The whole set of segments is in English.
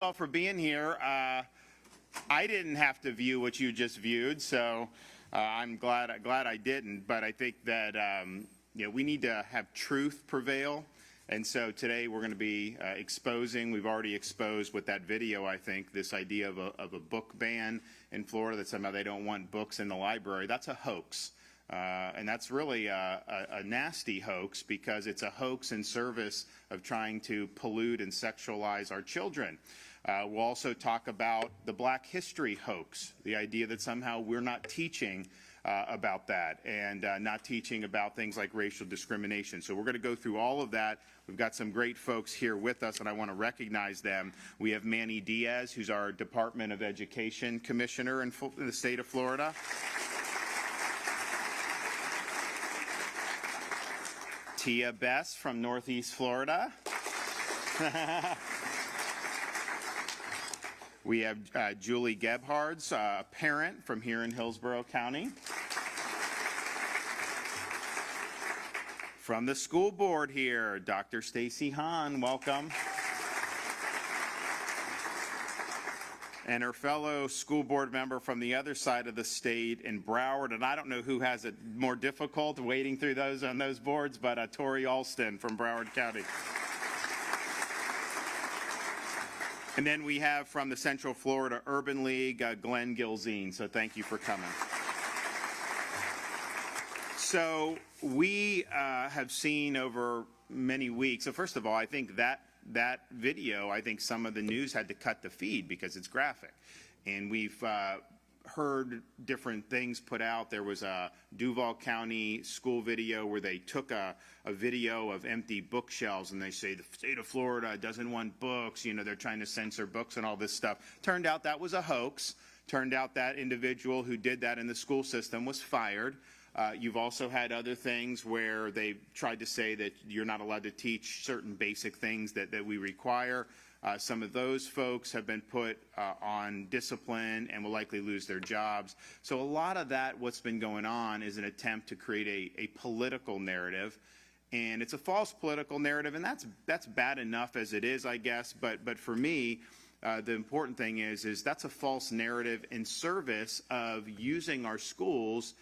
All for being here. I didn't have to view what you just viewed, so I'm glad I didn't. But I think that we need to have truth prevail, and so today we're going to be exposing. We've already exposed with that video. I think this idea of a book ban in Florida, that somehow they don't want books in the library. That's a hoax. And that's really a nasty hoax, because it's a hoax in service of trying to pollute and sexualize our children. We'll also talk about the Black History hoax, the idea that somehow we're not teaching about that, and not teaching about things like racial discrimination. So we're going to go through all of that. We've got some great folks here with us, and I want to recognize them. We have Manny Diaz, who's our Department of Education Commissioner in the state of Florida. Tia Bess from Northeast Florida. We have Julie Gebhards, a parent from here in Hillsborough County. From the school board here, Dr. Stacy Hahn, welcome. And her fellow school board member from the other side of the state in Broward, and I don't know who has it more difficult wading through those on those boards, but Tori Alston from Broward County. And then we have from the Central Florida Urban League, Glenn Gilzine. So thank you for coming. So we have seen over many weeks. So first of all, I think that video, I think some of the news had to cut the feed because it's graphic. And we've heard different things put out. There was a Duval County school video where they took a video of empty bookshelves, and they say the state of Florida doesn't want books, they're trying to censor books and all this stuff. Turned out that was a hoax. Turned out that individual who did that in the school system was fired. You've also had other things where they tried to say that you're not allowed to teach certain basic things that we require. Some of those folks have been put on discipline and will likely lose their jobs. So a lot of that, what's been going on, is an attempt to create a political narrative. And it's a false political narrative, and that's bad enough as it is, I guess. But for me, the important thing is that's a false narrative in service of using our schools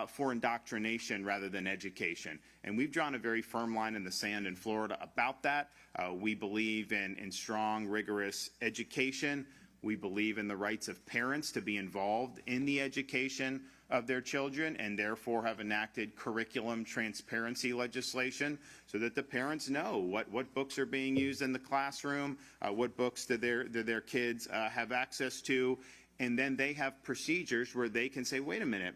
for indoctrination rather than education. And we've drawn a very firm line in the sand in Florida about that. We believe in strong, rigorous education. We believe in the rights of parents to be involved in the education of their children, and therefore have enacted curriculum transparency legislation so that the parents know what books are being used in the classroom, what books do their kids have access to, and then they have procedures where they can say, wait a minute,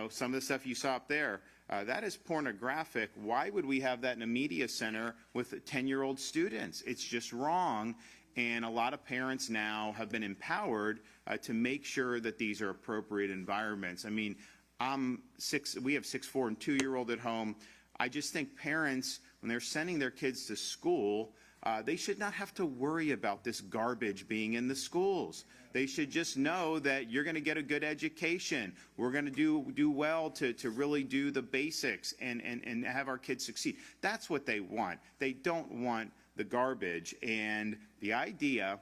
some of the stuff you saw up there, that is pornographic. Why would we have that in a media center with 10-year-old students? It's just wrong. And a lot of parents now have been empowered to make sure that these are appropriate environments. I mean, we have 6, 4, and 2-year-old at home. I just think parents, when they're sending their kids to school, they should not have to worry about this garbage being in the schools. They should just know that you're going to get a good education. We're going to do well to really do the basics and have our kids succeed. That's what they want. They don't want the garbage. And the idea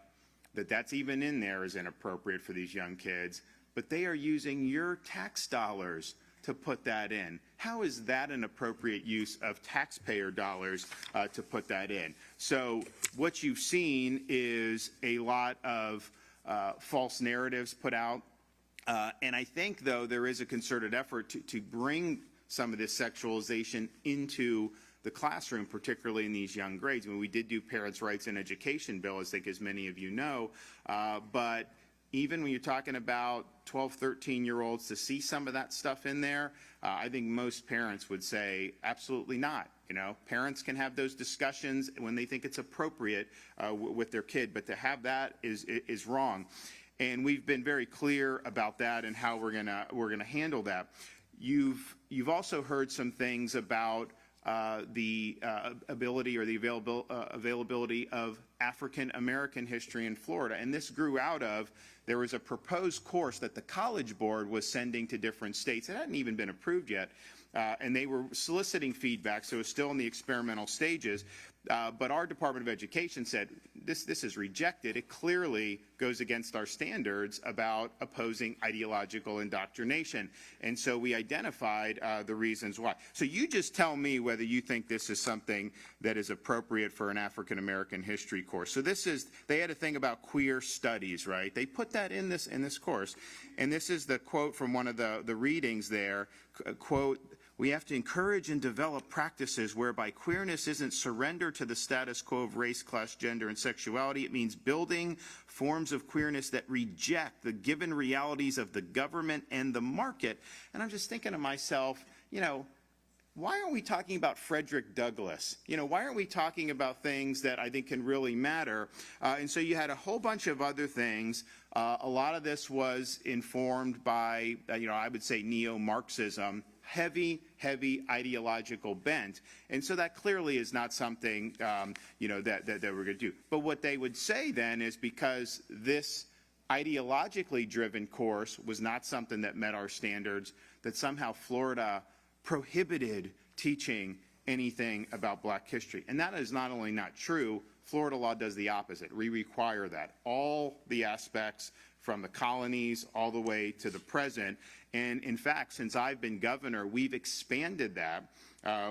that that's even in there is inappropriate for these young kids. But they are using your tax dollars to put that in. How is that an appropriate use of taxpayer dollars to put that in? So what you've seen is a lot of false narratives put out. And I think, though, there is a concerted effort to bring some of this sexualization into the classroom, particularly in these young grades. I mean, we did do Parents' Rights in Education bill, I think, as many of you know, but even when you're talking about 12, 13-year-olds, to see some of that stuff in there, I think most parents would say absolutely not. Parents can have those discussions when they think it's appropriate with their kid, but to have that is wrong. And we've been very clear about that and how we're gonna handle that. You've also heard some things about the ability or the availability of African American history in Florida. And this grew out of, there was a proposed course that the College Board was sending to different states. It hadn't even been approved yet. And they were soliciting feedback, so it was still in the experimental stages. But our Department of Education said this is rejected. It clearly goes against our standards about opposing ideological indoctrination. And so we identified the reasons why. So you just tell me whether you think this is something that is appropriate for an African American history course. So this is, they had a thing about queer studies, right? They put that in this course. And this is the quote from one of the readings there, quote, "We have to encourage and develop practices whereby queerness isn't surrender to the status quo of race, class, gender, and sexuality. It means building forms of queerness that reject the given realities of the government and the market." And I'm just thinking to myself, you know, why aren't we talking about Frederick Douglass? You know, why aren't we talking about things that I think can really matter? And so you had a whole bunch of other things. A lot of this was informed by, you know, I would say neo-Marxism, heavy ideological bent. And so that clearly is not something, you know, that we're going to do. But what they would say then is because this ideologically driven course was not something that met our standards, that somehow Florida prohibited teaching anything about black history. And that is not only not true, Florida law does the opposite. We require that. All the aspects from the colonies all the way to the present. And in fact, since I've been governor, we've expanded that.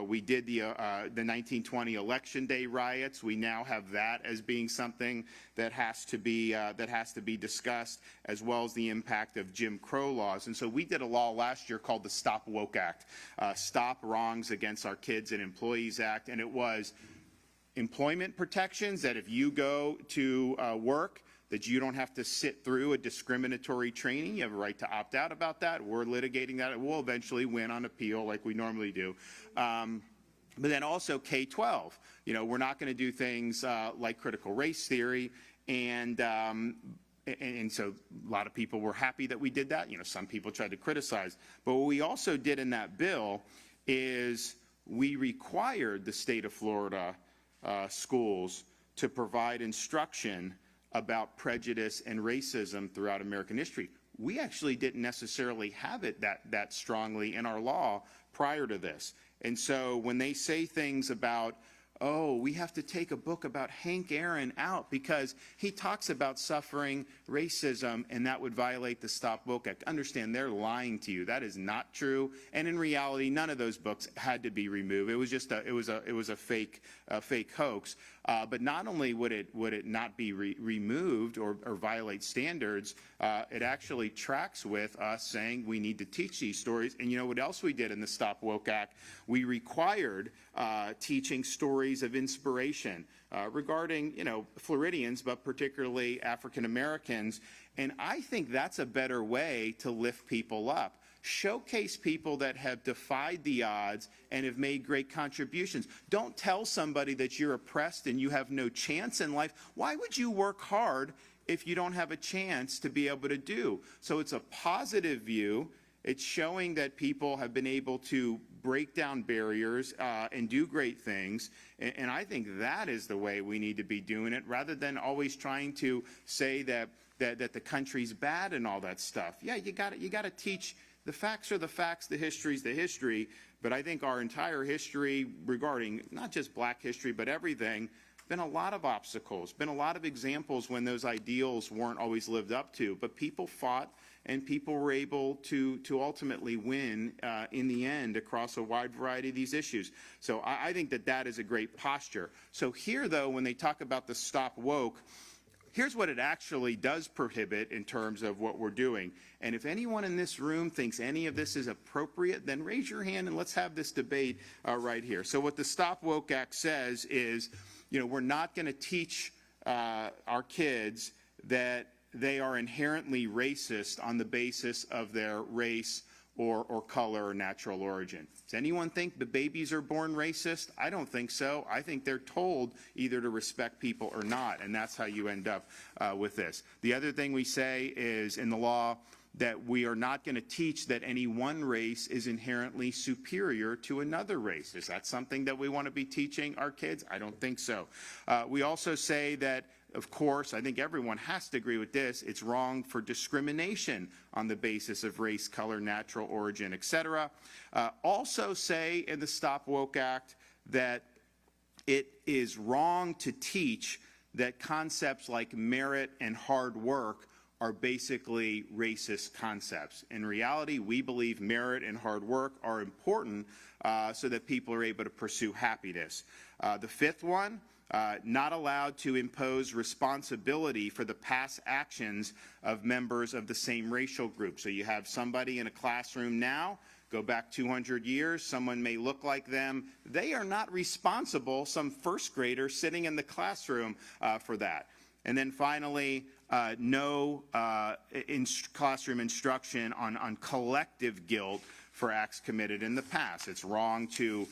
We did the 1920 Election Day riots. We now have that as being something that has to be discussed, as well as the impact of Jim Crow laws. And so we did a law last year called the Stop Woke Act, Stop Wrongs Against Our Kids and Employees Act, and it was employment protections that if you go to work, that you don't have to sit through a discriminatory training. You have a right to opt out about that. We're litigating that. We'll eventually win on appeal like we normally do. But then also K-12. You know, we're not going to do things like critical race theory. And so a lot of people were happy that we did that. You know, some people tried to criticize. But what we also did in that bill is we required the state of Florida schools to provide instruction about prejudice and racism throughout American history. We actually didn't necessarily have it that strongly in our law prior to this. And so when they say things about, oh, we have to take a book about Hank Aaron out because he talks about suffering racism and that would violate the Stop Woke Act. Understand, they're lying to you. That is not true. And in reality, none of those books had to be removed. It was just it was a fake hoax. But not only would it not be removed or violate standards, it actually tracks with us saying we need to teach these stories. And you know what else we did in the Stop Woke Act? We required teaching stories of inspiration regarding, you know, Floridians, but particularly African Americans. And I think that's a better way to lift people up. Showcase people that have defied the odds and have made great contributions. Don't tell somebody that you're oppressed and you have no chance in life. Why would you work hard if you don't have a chance to be able to do? So it's a positive view. It's showing that people have been able to break down barriers and do great things. And I think that is the way we need to be doing it, rather than always trying to say that the country's bad and all that stuff. Yeah, you got to teach. The facts are the facts, the history's the history, but I think our entire history regarding not just black history, but everything, been a lot of obstacles, been a lot of examples when those ideals weren't always lived up to, but people fought and people were able to ultimately win in the end across a wide variety of these issues. So I think that is a great posture. So here, though, when they talk about the Stop Woke, here's what it actually does prohibit in terms of what we're doing. And if anyone in this room thinks any of this is appropriate, then raise your hand and let's have this debate right here. So what the Stop Woke Act says is, you know, we're not going to teach our kids that they are inherently racist on the basis of their race or color or natural origin. Does anyone think the babies are born racist? I don't think so. I think they're told either to respect people or not, and that's how you end up with this. The other thing we say is in the law that we are not going to teach that any one race is inherently superior to another race. Is that something that we want to be teaching our kids? I don't think so. We also say that, of course, I think everyone has to agree with this, it's wrong for discrimination on the basis of race, color, natural origin, etc. Also say in the Stop Woke Act that it is wrong to teach that concepts like merit and hard work are basically racist concepts. In reality, we believe merit and hard work are important so that people are able to pursue happiness. The fifth one, not allowed to impose responsibility for the past actions of members of the same racial group. So you have somebody in a classroom now, go back 200 years, someone may look like them. They are not responsible, some first grader sitting in the classroom for that. And then finally, no classroom instruction on collective guilt for acts committed in the past. It's wrong to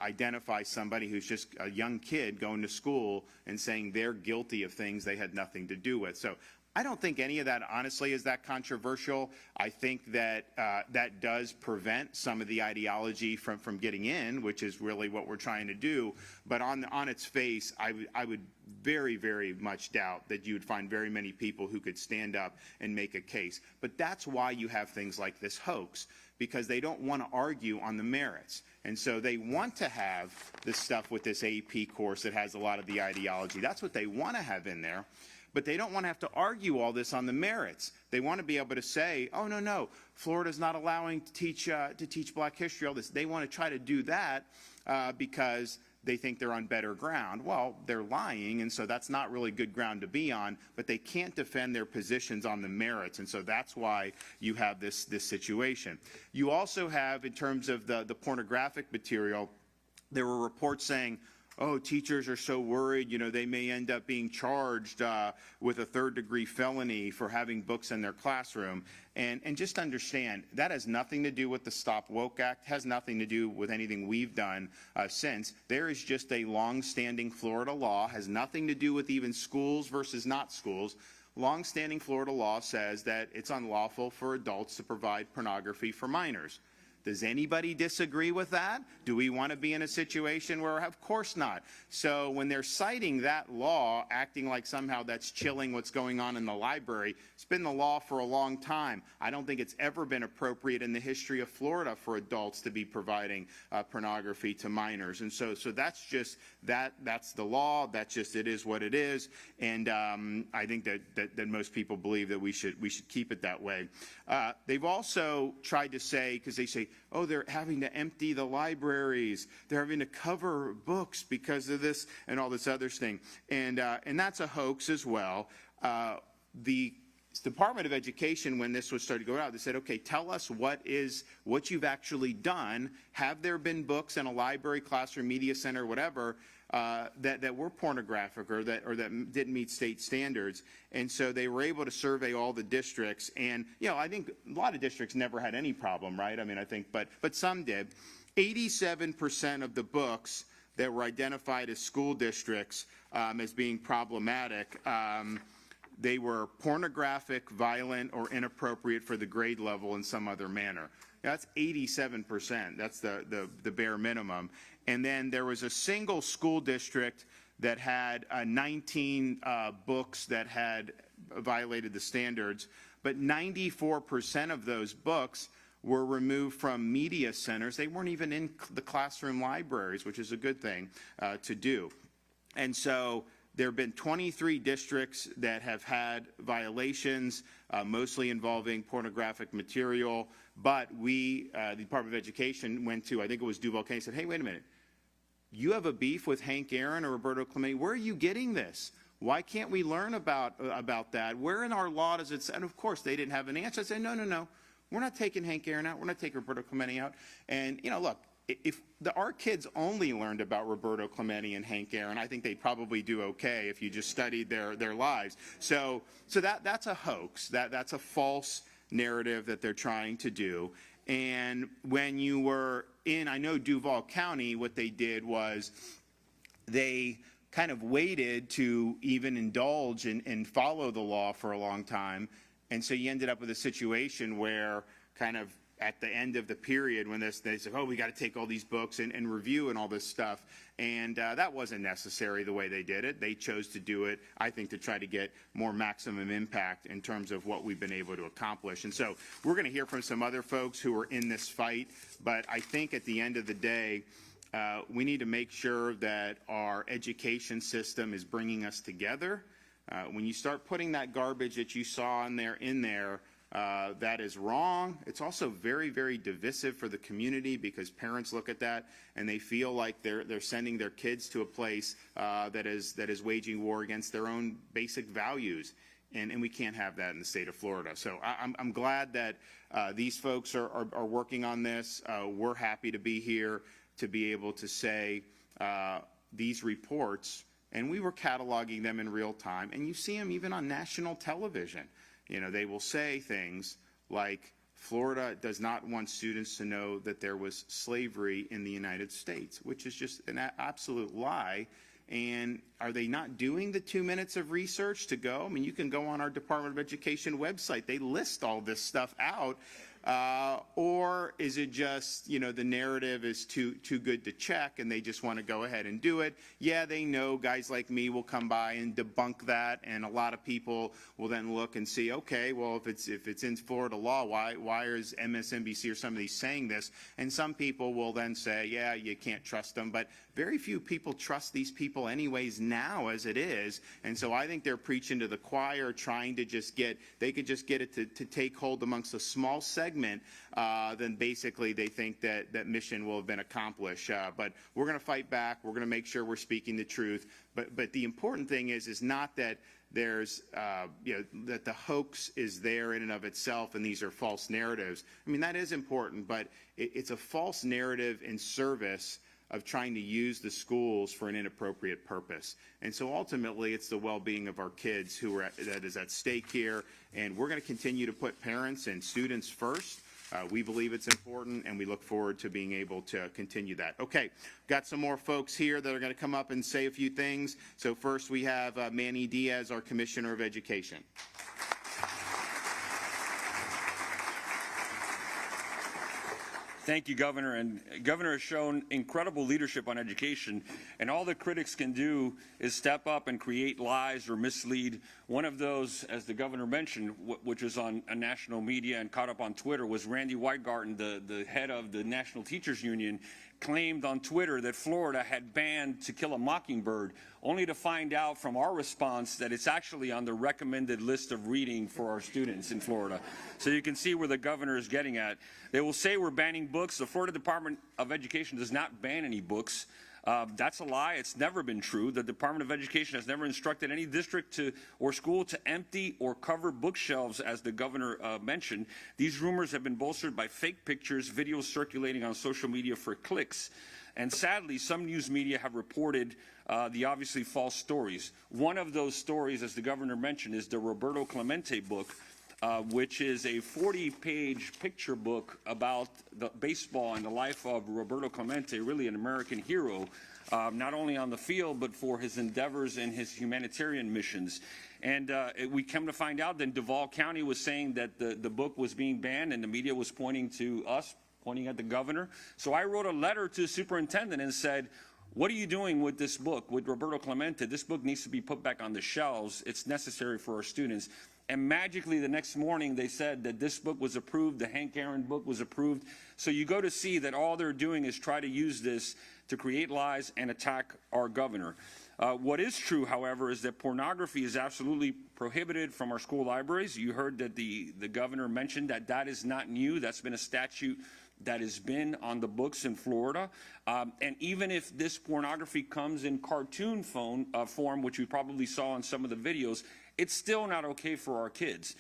identify somebody who's just a young kid going to school and saying they're guilty of things they had nothing to do with. So I don't think any of that, honestly, is that controversial. I think that that does prevent some of the ideology from getting in, which is really what we're trying to do. But on its face, I would very, very much doubt that you would find very many people who could stand up and make a case. But that's why you have things like this hoax, because they don't want to argue on the merits. And so they want to have this stuff with this AP course that has a lot of the ideology. That's what they want to have in there. But they don't want to have to argue all this on the merits. They want to be able to say, oh, no, Florida's not allowing to teach black history, all this. They want to try to do that because they think they're on better ground. Well, they're lying, and so that's not really good ground to be on, but they can't defend their positions on the merits, and so that's why you have this situation. You also have, in terms of the pornographic material, there were reports saying, oh, teachers are so worried, they may end up being charged with a third-degree felony for having books in their classroom. And just understand, that has nothing to do with the Stop Woke Act, has nothing to do with anything we've done since. There is just a long-standing Florida law, has nothing to do with even schools versus not schools. Long-standing Florida law says that it's unlawful for adults to provide pornography for minors. Does anybody disagree with that? Do we want to be in a situation where, of course not. So when they're citing that law, acting like somehow that's chilling what's going on in the library, it's been the law for a long time. I don't think it's ever been appropriate in the history of Florida for adults to be providing pornography to minors. And so that's just, that's the law. That's just, it is what it is. And I think that most people believe that we should keep it that way. They've also tried to say, because they say, oh, they're having to empty the libraries. They're having to cover books because of this and all this other thing. And that's a hoax as well. The Department of Education, when this was started to go out, they said, okay, tell us what you've actually done. Have there been books in a library, classroom, media center, whatever, that were pornographic or that didn't meet state standards? And so they were able to survey all the districts, and I think a lot of districts never had any problem, right? I mean, I think, but some did. 87% of the books that were identified as school districts as being problematic, they were pornographic, violent, or inappropriate for the grade level in some other manner. That's 87%. That's the bare minimum. And then there was a single school district that had 19 books that had violated the standards, but 94% of those books were removed from media centers. They weren't even in the classroom libraries, which is a good thing to do. And so there have been 23 districts that have had violations, mostly involving pornographic material. But the Department of Education went to, I think it was Duval County, said, hey, wait a minute. You have a beef with Hank Aaron or Roberto Clemente. Where are you getting this? Why can't we learn about that? Where in our law does it say? And of course, they didn't have an answer. I said, no. We're not taking Hank Aaron out. We're not taking Roberto Clemente out. And, look, if our kids only learned about Roberto Clemente and Hank Aaron, I think they'd probably do okay if you just studied their lives. So that's a hoax. That's a false narrative that they're trying to do. And when you were in, I know Duval County, what they did was they kind of waited to even indulge and follow the law for a long time. And so you ended up with a situation where kind of at the end of the period when they said, oh, we got to take all these books and review and all this stuff. And that wasn't necessary the way they did it. They chose to do it, I think, to try to get more maximum impact in terms of what we've been able to accomplish. And so we're going to hear from some other folks who are in this fight. But I think at the end of the day, We need to make sure that our education system is bringing us together. When you start putting that garbage that you saw in there, that is wrong. It's also very, very divisive for the community because parents look at that and they feel like they're sending their kids to a place that is waging war against their own basic values. And we can't have that in the state of Florida. So I'm glad that these folks are working on this. We're happy to be here to be able to say these reports, and we were cataloging them in real time, and you see them even on national television. You know, they will say things like, Florida does not want students to know that there was slavery in the United States, which is just an absolute lie. And are they not doing the 2 minutes of research to go? I mean, you can go on our Department of Education website. They list all this stuff out. Or is it just, you know, the narrative is too good to check and they just want to go ahead and do it? Yeah, they know guys like me will come by and debunk that, and a lot of people will then look and see, okay, well, if it's in Florida law, why is MSNBC or somebody saying this? And some people will then say, yeah, you can't trust them, but very few people trust these people anyways now as it is. And so I think they're preaching to the choir, trying to just get it to take hold amongst a small segment, then basically they think that mission will have been accomplished. But we're going to fight back. We're going to make sure we're speaking the truth. But the important thing is not that there's, that the hoax is there in and of itself and these are false narratives. I mean, that is important, but it's a false narrative in service of trying to use the schools for an inappropriate purpose. And so ultimately it's the well-being of our kids that is at stake here, and we're going to continue to put parents and students first. We believe it's important, and we look forward to being able to continue that. Okay, got some more folks here that are going to come up and say a few things. So first we have Manny Diaz, our Commissioner of Education. Thank you, Governor. And Governor has shown incredible leadership on education, and all the critics can do is step up and create lies or mislead. One of those, as the Governor mentioned, which was on national media and caught up on Twitter, was Randy Weingarten, the head of the National Teachers Union, claimed on Twitter that Florida had banned To Kill a Mockingbird, only to find out from our response that it's actually on the recommended list of reading for our students in Florida. So you can see where the governor is getting at. They will say we're banning books. The Florida Department of Education does not ban any books. That's a lie. It's never been true. The Department of Education has never instructed any district or school to empty or cover bookshelves, as the governor mentioned. These rumors have been bolstered by fake pictures, videos circulating on social media for clicks. And sadly, some news media have reported the obviously false stories. One of those stories, as the governor mentioned, is the Roberto Clemente book, which is a 40-page picture book about the baseball and the life of Roberto Clemente, really an American hero, not only on the field, but for his endeavors and his humanitarian missions. And we come to find out that Duval County was saying that the book was being banned, and the media was pointing to us, pointing at the governor. So I wrote a letter to the superintendent and said, what are you doing with this book, with Roberto Clemente? This book needs to be put back on the shelves. It's necessary for our students. And magically the next morning they said that this book was approved, the Hank Aaron book was approved. So you go to see that all they're doing is try to use this to create lies and attack our governor. What is true, however, is that pornography is absolutely prohibited from our school libraries. You heard that the governor mentioned that is not new. That's been a statute that has been on the books in Florida. And even if this pornography comes in cartoon form, which we probably saw in some of the videos, it's still not okay for our kids.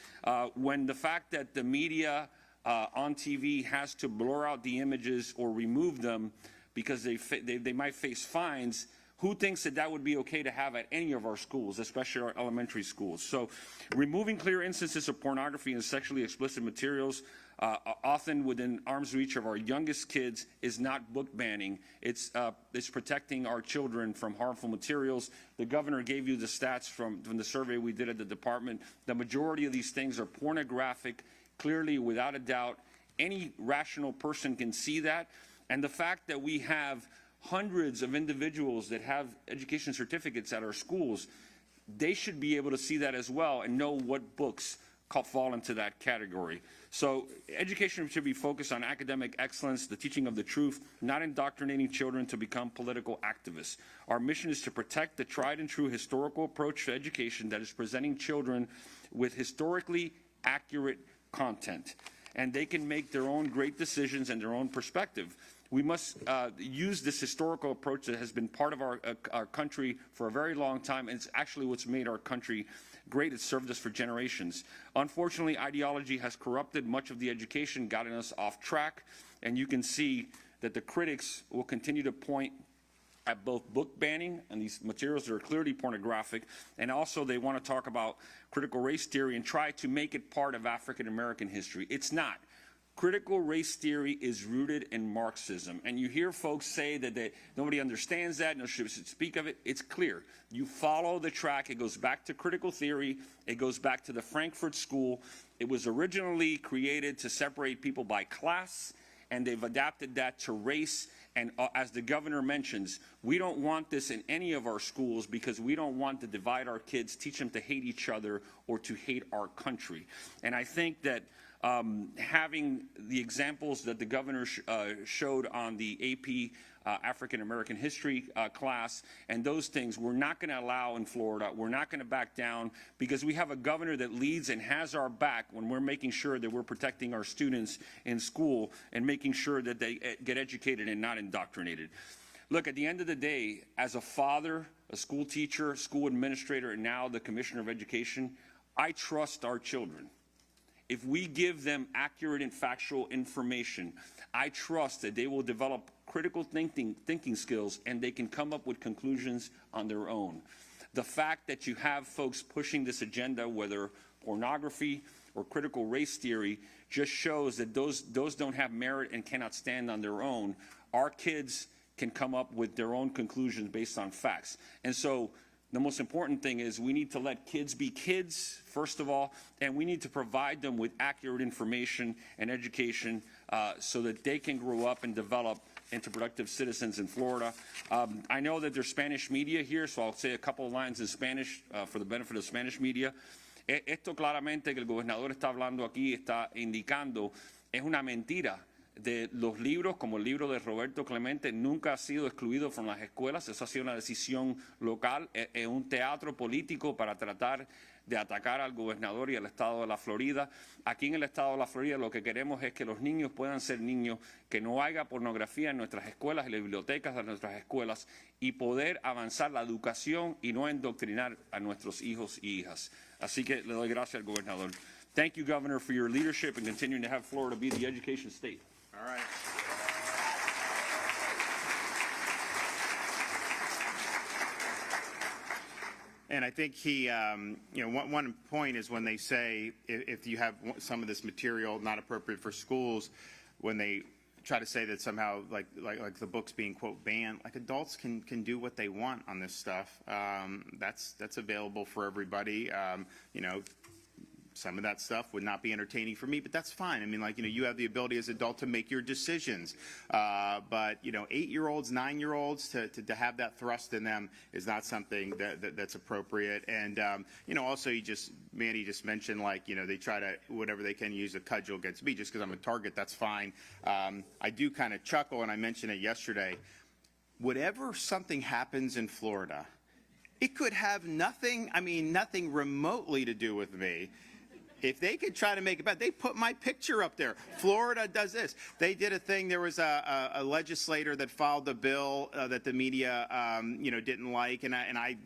When the fact that the media on TV has to blur out the images or remove them because they might face fines, who thinks that would be okay to have at any of our schools, especially our elementary schools? So removing clear instances of pornography and sexually explicit materials, often within arm's reach of our youngest kids, is not book banning. It's protecting our children from harmful materials. The governor gave you the stats from the survey we did at the department. The majority of these things are pornographic, clearly, without a doubt. Any rational person can see that. And the fact that we have hundreds of individuals that have education certificates at our schools, they should be able to see that as well and know what books fall into that category. So education should be focused on academic excellence, the teaching of the truth, not indoctrinating children to become political activists. Our mission is to protect the tried and true historical approach to education that is presenting children with historically accurate content, and they can make their own great decisions and their own perspective. We must use this historical approach that has been part of our country for a very long time, and it's actually what's made our country great. It's served us for generations. Unfortunately, ideology has corrupted much of the education, gotten us off track, and you can see that the critics will continue to point at both book banning and these materials that are clearly pornographic, and also they want to talk about critical race theory and try to make it part of African American history. It's not. Critical race theory is rooted in Marxism, and you hear folks say that nobody understands that, no one should speak of it. It's clear. You follow the track. It goes back to critical theory. It goes back to the Frankfurt School. It was originally created to separate people by class, and they've adapted that to race. And as the governor mentions, we don't want this in any of our schools because we don't want to divide our kids, teach them to hate each other or to hate our country. And I think that having the examples that the governor showed on the AP African American history class and those things, we're not going to allow in Florida. We're not going to back down because we have a governor that leads and has our back when we're making sure that we're protecting our students in school and making sure that they get educated and not indoctrinated. Look, at the end of the day, as a father, a school teacher, school administrator, and now the Commissioner of Education, I trust our children. If we give them accurate and factual information, I trust that they will develop critical thinking skills and they can come up with conclusions on their own. The fact that you have folks pushing this agenda, whether pornography or critical race theory, just shows that those don't have merit and cannot stand on their own. Our kids can come up with their own conclusions based on facts. And so the most important thing is we need to let kids be kids, first of all, and we need to provide them with accurate information and education so that they can grow up and develop into productive citizens in Florida. I know that there's Spanish media here, so I'll say a couple of lines in Spanish for the benefit of Spanish media. Esto claramente que el gobernador está hablando aquí, está indicando, es una mentira. De los libros, como el libro de Roberto Clemente, nunca ha sido excluido de las escuelas. Eso ha sido una decisión local, es un teatro político para tratar de atacar al gobernador y al estado de la Florida. Aquí en el estado de la Florida lo que queremos es que los niños puedan ser niños, que no haya pornografía en nuestras escuelas, en las bibliotecas de nuestras escuelas y poder avanzar la educación y no endoctrinar a nuestros hijos y hijas. Así que le doy gracias al gobernador. Thank you, Governor, for your leadership and continuing to have Florida be the education state. All right. And I think he, one point is when they say if you have some of this material not appropriate for schools, when they try to say that somehow like the book's being quote banned, like adults can do what they want on this stuff. That's available for everybody. Some of that stuff would not be entertaining for me, but that's fine. I mean, you have the ability as an adult to make your decisions. But 8-year-olds, 9-year-olds, to have that thrust in them is not something that's appropriate. And, also Manny just mentioned, they try to, whatever they can use a cudgel against me just because I'm a target, that's fine. I do kind of chuckle, and I mentioned it yesterday. Whatever something happens in Florida, it could have nothing remotely to do with me. If they could try to make it bad, they put my picture up there. Florida does this. They did a thing. There was a legislator that filed a bill that the media, didn't like, and I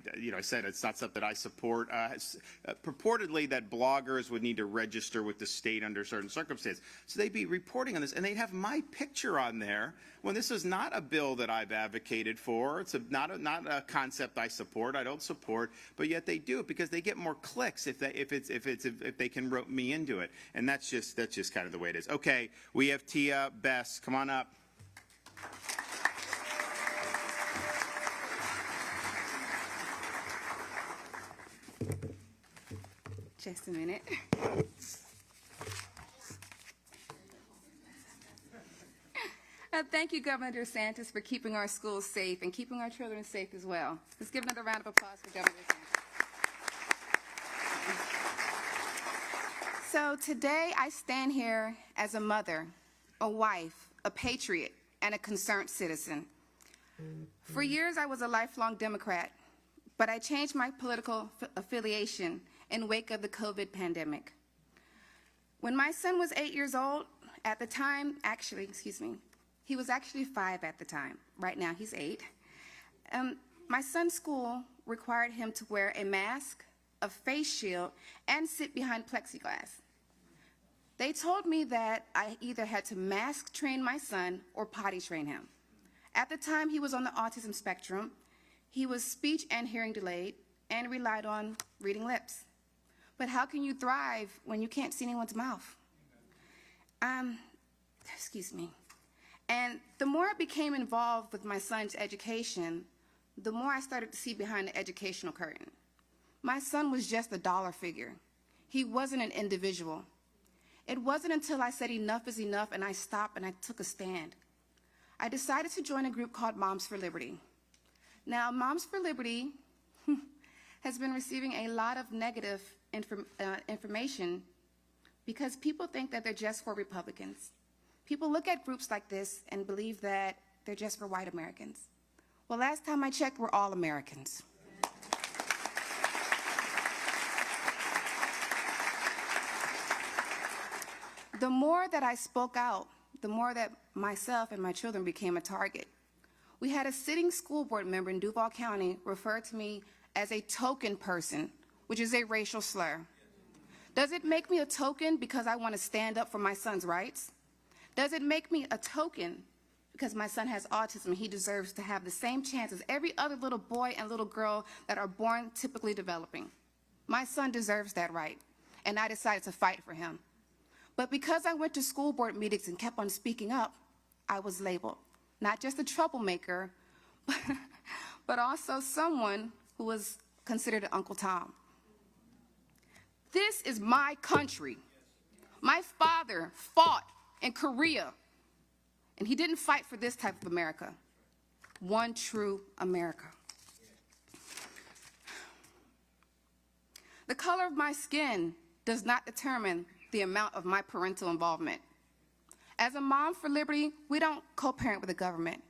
said it's not something I support. Purportedly, that bloggers would need to register with the state under certain circumstances. So they'd be reporting on this, and they'd have my picture on there when this is not a bill that I've advocated for. It's not a concept I support. I don't support, but yet they do it because they get more clicks if they can rope me into it, and that's just kind of the way it is. Okay, we have Tia Bess. Come on up. Just a minute. Thank you, Governor DeSantis, for keeping our schools safe and keeping our children safe as well. Let's give another round of applause for Governor DeSantis. So today I stand here as a mother, a wife, a patriot, and a concerned citizen. For years I was a lifelong Democrat, but I changed my political affiliation in wake of the COVID pandemic. When my son was 8 years old, at the time, he was actually 5 at the time. Right now he's 8. My son's school required him to wear a mask, a face shield, and sit behind plexiglass. They told me that I either had to mask train my son or potty train him. At the time, he was on the autism spectrum. He was speech and hearing delayed and relied on reading lips. But how can you thrive when you can't see anyone's mouth? And the more I became involved with my son's education, the more I started to see behind the educational curtain. My son was just a dollar figure. He wasn't an individual. It wasn't until I said enough is enough and I stopped and I took a stand. I decided to join a group called Moms for Liberty. Now, Moms for Liberty has been receiving a lot of negative information because people think that they're just for Republicans. People look at groups like this and believe that they're just for white Americans. Well, last time I checked, we're all Americans. The more that I spoke out, the more that myself and my children became a target. We had a sitting school board member in Duval County refer to me as a token person, which is a racial slur. Does it make me a token because I want to stand up for my son's rights? Does it make me a token because my son has autism and he deserves to have the same chance as every other little boy and little girl that are born typically developing? My son deserves that right, and I decided to fight for him. But because I went to school board meetings and kept on speaking up, I was labeled not just a troublemaker, but also someone who was considered an Uncle Tom. This is my country. My father fought in Korea, and he didn't fight for this type of America. One true America. The color of my skin does not determine the amount of my parental involvement. As a Mom for Liberty, we don't co-parent with the government.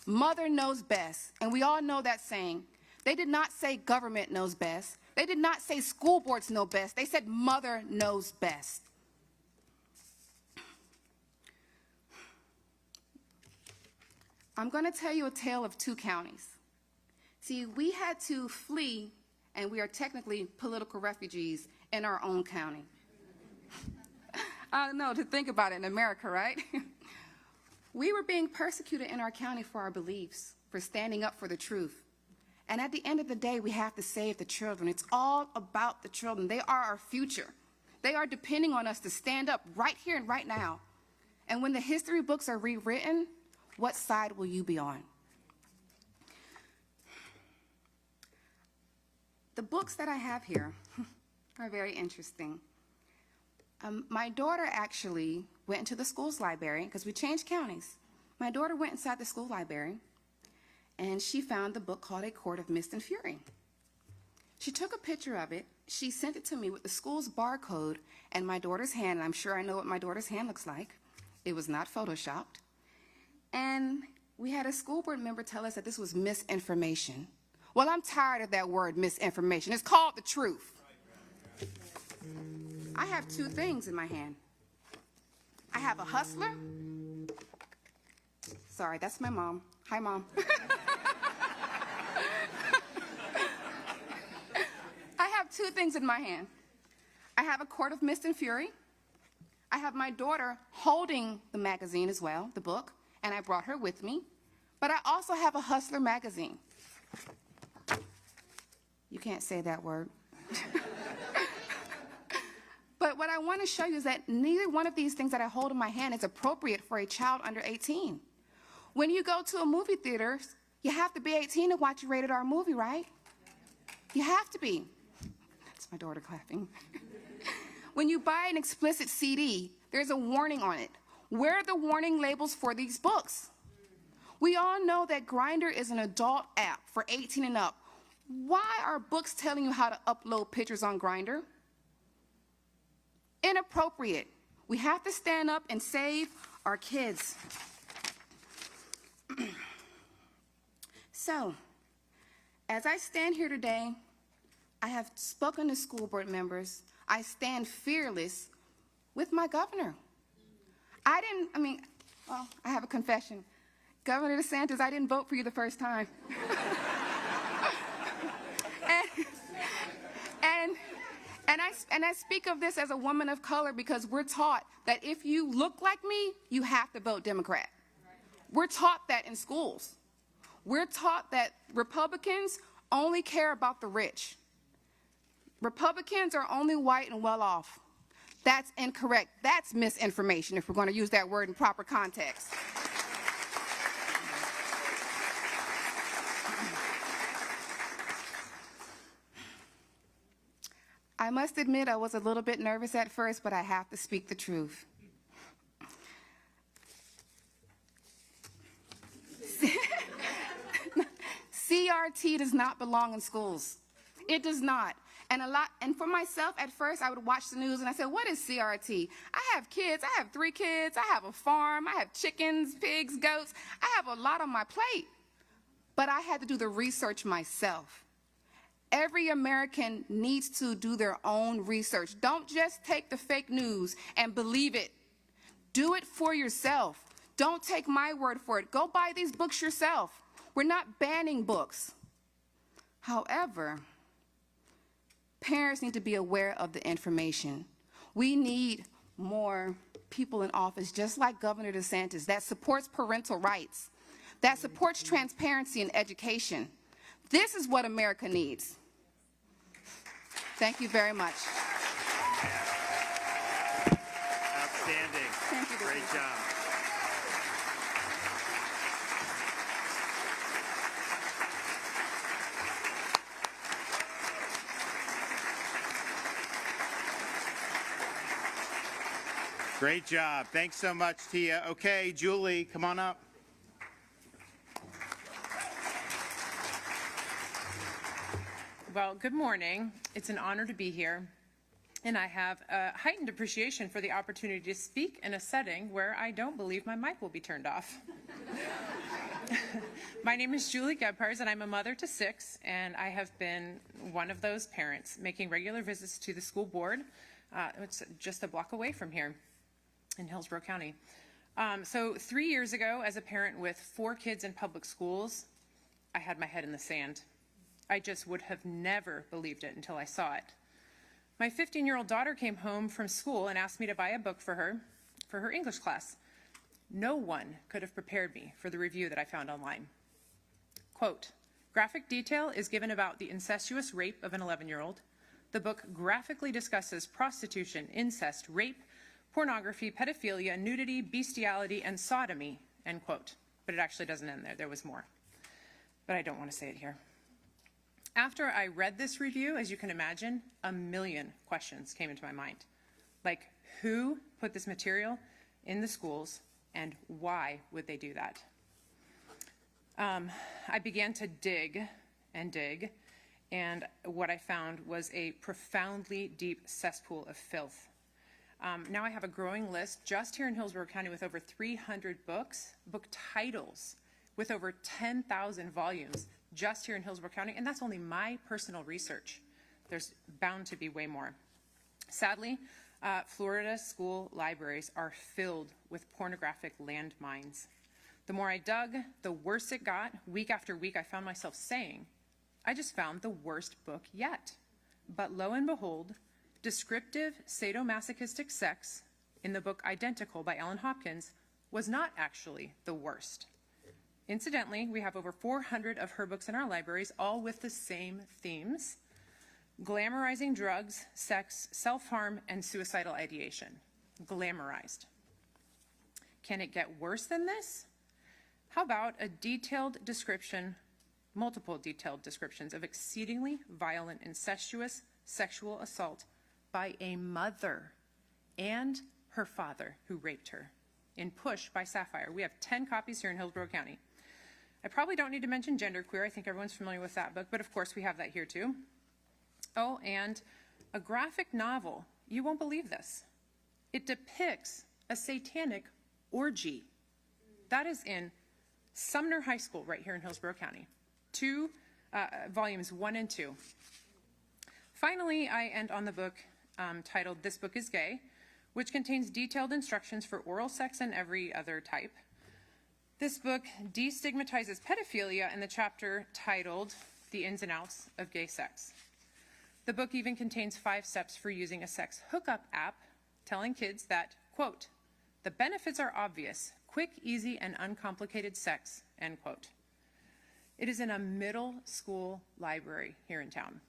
Mother knows best, and we all know that saying. They did not say government knows best. They did not say school boards know best. They said mother knows best. I'm going to tell you a tale of 2 counties. See, we had to flee, and we are technically political refugees in our own county. I don't know, to think about it in America, right? We were being persecuted in our county for our beliefs, for standing up for the truth. And at the end of the day, we have to save the children. It's all about the children. They are our future. They are depending on us to stand up right here and right now. And when the history books are rewritten, what side will you be on? The books that I have here are very interesting. My daughter actually went into the school's library, because we changed counties. My daughter went inside the school library, and she found the book called A Court of Mist and Fury. She took a picture of it. She sent it to me with the school's barcode and my daughter's hand, and I'm sure I know what my daughter's hand looks like. It was not photoshopped. And we had a school board member tell us that this was misinformation. Well, I'm tired of that word, misinformation. It's called the truth. I have 2 things in my hand. I have a hustler. Sorry, that's my mom. Hi, Mom. I have 2 things in my hand. I have A Court of Mist and Fury. I have my daughter holding the magazine as well, the book, and I brought her with me. But I also have a Hustler magazine. You can't say that word. But what I want to show you is that neither one of these things that I hold in my hand is appropriate for a child under 18. When you go to a movie theater, you have to be 18 to watch a rated R movie, right? You have to be. That's my daughter clapping. When you buy an explicit CD, there's a warning on it. Where are the warning labels for these books? We all know that Grindr is an adult app for 18 and up. Why are books telling you how to upload pictures on Grindr? Inappropriate inappropriate. We have to stand up and save our kids. So, as I stand here today, I have spoken to school board members. I stand fearless with my governor. I have a confession. Governor DeSantis, I didn't vote for you the first time. And I speak of this as a woman of color because we're taught that if you look like me, you have to vote Democrat. We're taught that in schools. We're taught that Republicans only care about the rich. Republicans are only white and well off. That's incorrect. That's misinformation if we're going to use that word in proper context. I must admit I was a little bit nervous at first, but I have to speak the truth. CRT does not belong in schools. It does not. And for myself, at first, I would watch the news and I said, what is CRT? I have kids. I have 3 kids. I have a farm. I have chickens, pigs, goats. I have a lot on my plate. But I had to do the research myself. Every American needs to do their own research. Don't just take the fake news and believe it. Do it for yourself. Don't take my word for it. Go buy these books yourself. We're not banning books. However, parents need to be aware of the information. We need more people in office, just like Governor DeSantis, that supports parental rights, that supports transparency in education. This is what America needs. Thank you very much. Outstanding. Thank you. Great job. Great job. Thanks so much, Tia. Okay, Julie, come on up. Well, good morning. It's an honor to be here, and I have a heightened appreciation for the opportunity to speak in a setting where I don't believe my mic will be turned off. My name is Julie Gebhardt, and I'm a mother to 6, and I have been one of those parents making regular visits to the school board. It's just a block away from here in Hillsborough County. So 3 years ago, as a parent with 4 kids in public schools, I had my head in the sand. I just would have never believed it until I saw it. My 15-year-old daughter came home from school and asked me to buy a book for her English class. No one could have prepared me for the review that I found online. Quote, graphic detail is given about the incestuous rape of an 11-year-old. The book graphically discusses prostitution, incest, rape, pornography, pedophilia, nudity, bestiality, and sodomy, end quote. But it actually doesn't end there. There was more. But I don't want to say it here. After I read this review, as you can imagine, a million questions came into my mind. Like, who put this material in the schools, and why would they do that? I began to dig, and what I found was a profoundly deep cesspool of filth. Now I have a growing list just here in Hillsborough County with over 300 books, book titles, with over 10,000 volumes just here in Hillsborough County, and that's only my personal research. There's bound to be way more. Sadly, Florida school libraries are filled with pornographic landmines. The more I dug, the worse it got. Week after week, I found myself saying, I just found the worst book yet. But lo and behold, descriptive sadomasochistic sex in the book Identical by Ellen Hopkins was not actually the worst. Incidentally, we have over 400 of her books in our libraries, all with the same themes: glamorizing drugs, sex, self-harm, and suicidal ideation. Glamorized. Can it get worse than this? How about a detailed description, multiple detailed descriptions of exceedingly violent, incestuous sexual assault by a mother and her father who raped her in Push by Sapphire. We have 10 copies here in Hillsborough County. I probably don't need to mention Genderqueer. I think everyone's familiar with that book, but of course we have that here too. Oh, and a graphic novel. You won't believe this. It depicts a satanic orgy. That is in Sumner High School right here in Hillsborough County. Volumes 1 and 2. Finally, I end on the book titled This Book is Gay, which contains detailed instructions for oral sex and every other type. This book destigmatizes pedophilia in the chapter titled The Ins and Outs of Gay Sex. The book even contains 5 steps for using a sex hookup app, telling kids that, quote, the benefits are obvious, quick, easy, and uncomplicated sex, end quote. It is in a middle school library here in town.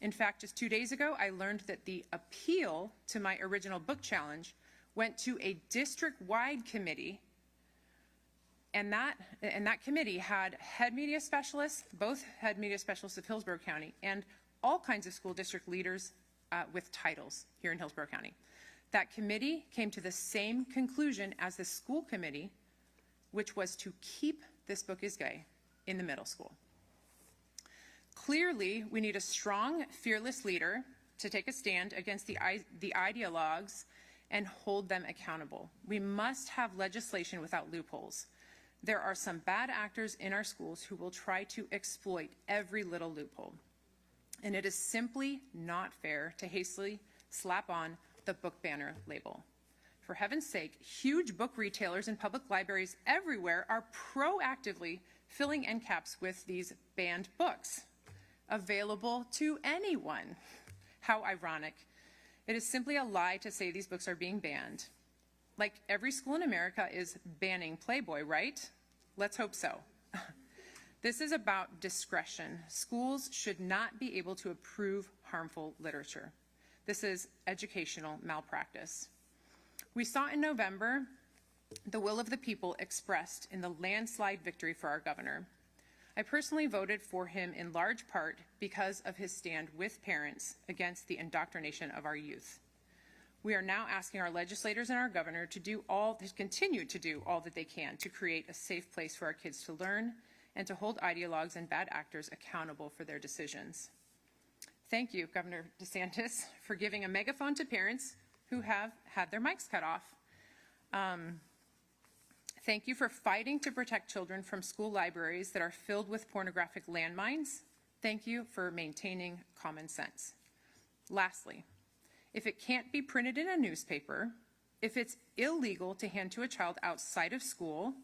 In fact, just 2 days ago, I learned that the appeal to my original book challenge went to a district-wide committee, and that committee had head media specialists, both head media specialists of Hillsborough County, and all kinds of school district leaders with titles here in Hillsborough County. That committee came to the same conclusion as the school committee, which was to keep This Book is Gay in the middle school. Clearly, we need a strong, fearless leader to take a stand against the ideologues and hold them accountable. We must have legislation without loopholes. There are some bad actors in our schools who will try to exploit every little loophole. And it is simply not fair to hastily slap on the book banner label. For heaven's sake, huge book retailers and public libraries everywhere are proactively filling end caps with these banned books, available to anyone. How ironic. It is simply a lie to say these books are being banned. Like every school in America is banning Playboy, right? Let's hope so. This is about discretion. Schools should not be able to approve harmful literature. This is educational malpractice. We saw in November the will of the people expressed in the landslide victory for our governor. I personally voted for him in large part because of his stand with parents against the indoctrination of our youth. We are now asking our legislators and our governor to continue to do all that they can to create a safe place for our kids to learn and to hold ideologues and bad actors accountable for their decisions. Thank you, Governor DeSantis, for giving a megaphone to parents who have had their mics cut off. Thank you for fighting to protect children from school libraries that are filled with pornographic landmines. Thank you for maintaining common sense. Lastly, if it can't be printed in a newspaper, if it's illegal to hand to a child outside of school,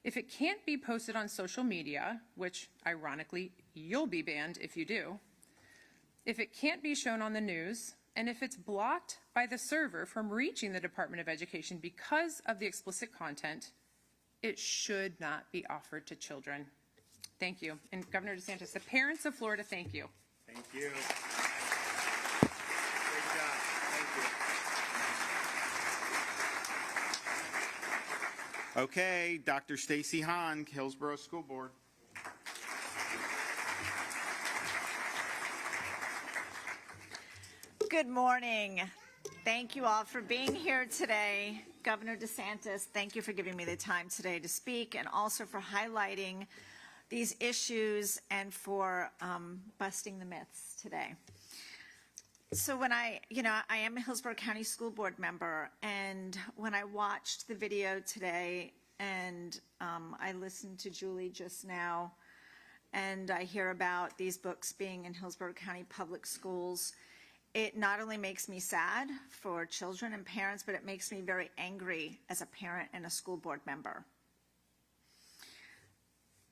if it can't be posted on social media, which ironically you'll be banned if you do, if it can't be shown on the news, and if it's blocked by the server from reaching the Department of Education because of the explicit content, it should not be offered to children. Thank you. And Governor DeSantis, the parents of Florida, thank you. Thank you. Great job. Thank you. Okay, Dr. Stacy Hahn, Hillsborough School Board. Good morning. Thank you all for being here today. Governor DeSantis, thank you for giving me the time today to speak and also for highlighting these issues and for busting the myths today. So when I am a Hillsborough County School Board member, and when I watched the video today and I listened to Julie just now, and I hear about these books being in Hillsborough County Public Schools, it not only makes me sad for children and parents, but it makes me very angry as a parent and a school board member.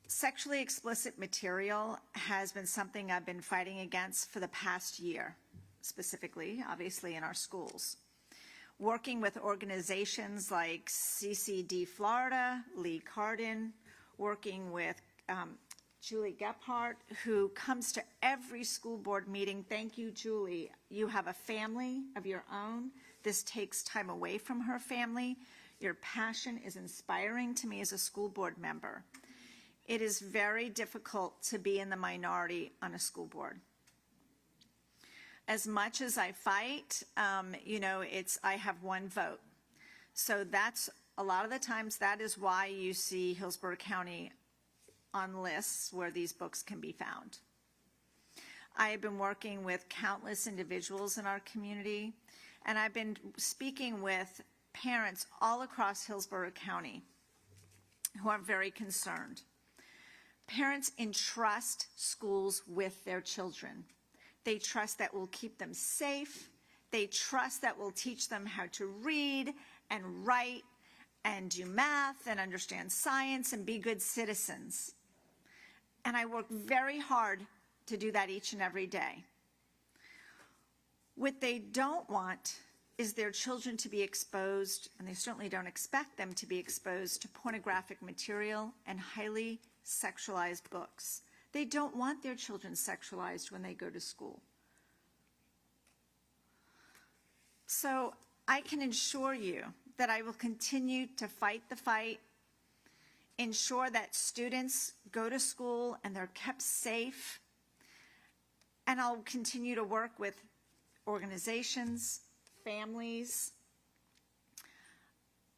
Sexually explicit material has been something I've been fighting against for the past year, specifically, obviously, in our schools. Working with organizations like CCD Florida, Lee Cardin, working with Julie Gephardt, who comes to every school board meeting. Thank you, Julie. You have a family of your own. This takes time away from her family. Your passion is inspiring to me as a school board member. It is very difficult to be in the minority on a school board. As much as I fight, I have one vote. So that's a lot of the times that is why you see Hillsborough County on lists where these books can be found. I have been working with countless individuals in our community, and I've been speaking with parents all across Hillsborough County who are very concerned. Parents entrust schools with their children. They trust that we'll keep them safe. They trust that we'll teach them how to read and write and do math and understand science and be good citizens. And I work very hard to do that each and every day. What they don't want is their children to be exposed, and they certainly don't expect them to be exposed to pornographic material and highly sexualized books. They don't want their children sexualized when they go to school. So I can assure you that I will continue to fight the fight, ensure that students go to school and they're kept safe, and I'll continue to work with organizations, families